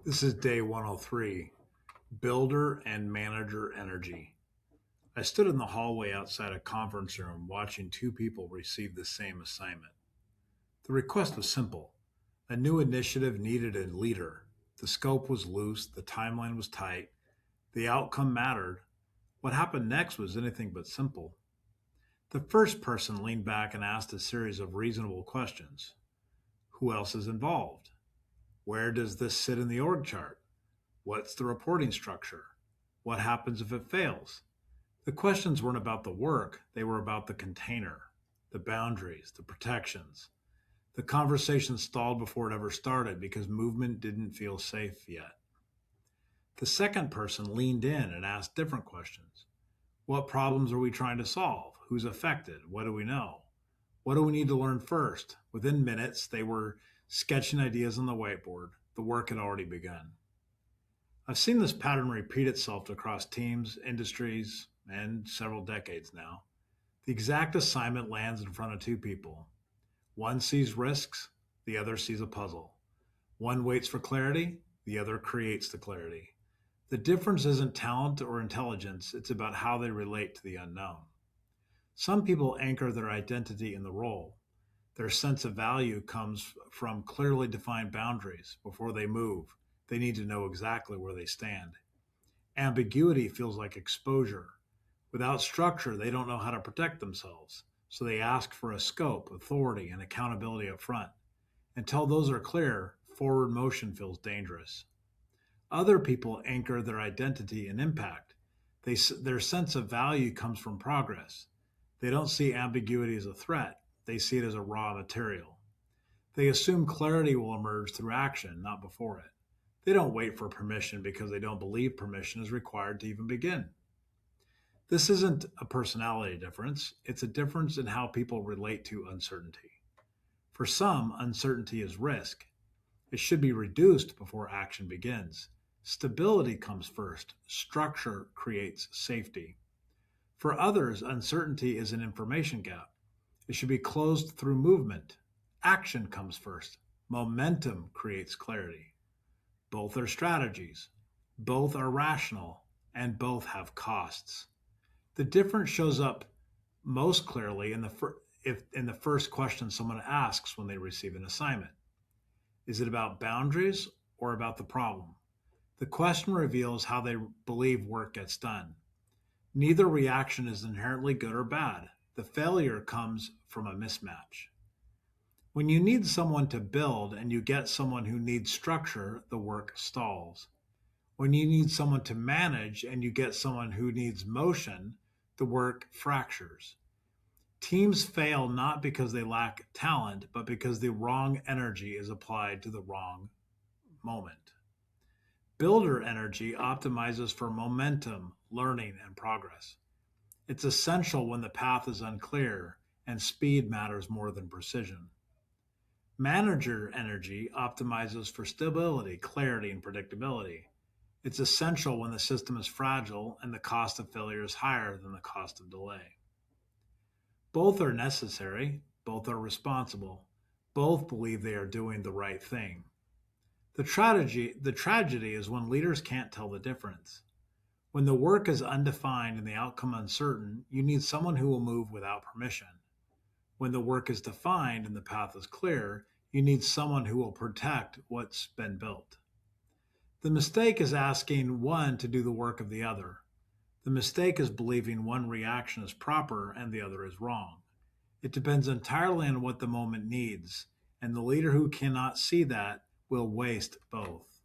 This is day 103, Builder and Manager Energy. I stood in the hallway outside a conference room watching two people receive the same assignment. The request was simple. A new initiative needed a leader. The scope was loose, the timeline was tight, the outcome mattered. What happened next was anything but simple. The first person leaned back and asked a series of reasonable questions. Who else is involved? Where does this sit in the org chart? What's the reporting structure? What happens if it fails? The questions weren't about the work, they were about the container, the boundaries, the protections. The conversation stalled before it ever started because movement didn't feel safe yet. The second person leaned in and asked different questions. What problems are we trying to solve? Who's affected? What do we know? What do we need to learn first? Within minutes, they were sketching ideas on the whiteboard. The work had already begun. I've seen this pattern repeat itself across teams, industries, and several decades now. The exact assignment lands in front of two people. One sees risks, the other sees a puzzle. One waits for clarity, the other creates the clarity. The difference isn't talent or intelligence, it's about how they relate to the unknown. Some people anchor their identity in the role. Their sense of value comes from clearly defined boundaries. Before they move, they need to know exactly where they stand. Ambiguity feels like exposure. Without structure, they don't know how to protect themselves, so they ask for a scope, authority, and accountability up front. Until those are clear, forward motion feels dangerous. Other people anchor their identity in impact. Their sense of value comes from progress. They don't see ambiguity as a threat, they see it as a raw material. They assume clarity will emerge through action, not before it. They don't wait for permission because they don't believe permission is required to even begin. This isn't a personality difference, it's a difference in how people relate to uncertainty. For some, uncertainty is risk. It should be reduced before action begins. Stability comes first, structure creates safety. For others, uncertainty is an information gap. It should be closed through movement. Action comes first. Momentum creates clarity. Both are strategies. Both are rational, and both have costs. The difference shows up most clearly in the first question someone asks when they receive an assignment. Is it about boundaries or about the problem? The question reveals how they believe work gets done. Neither reaction is inherently good or bad. The failure comes from a mismatch. When you need someone to build and you get someone who needs structure, the work stalls. When you need someone to manage and you get someone who needs motion, the work fractures. Teams fail not because they lack talent, but because the wrong energy is applied to the wrong moment. Builder energy optimizes for momentum, learning, and progress. It's essential when the path is unclear and speed matters more than precision. Manager energy optimizes for stability, clarity, and predictability. It's essential when the system is fragile and the cost of failure is higher than the cost of delay. Both are necessary, both are responsible, both believe they are doing the right thing. The tragedy is when leaders can't tell the difference. When the work is undefined and the outcome uncertain, you need someone who will move without permission. When the work is defined and the path is clear, you need someone who will protect what's been built. The mistake is asking one to do the work of the other. The mistake is believing one reaction is proper and the other is wrong. It depends entirely on what the moment needs, and the leader who cannot see that will waste both.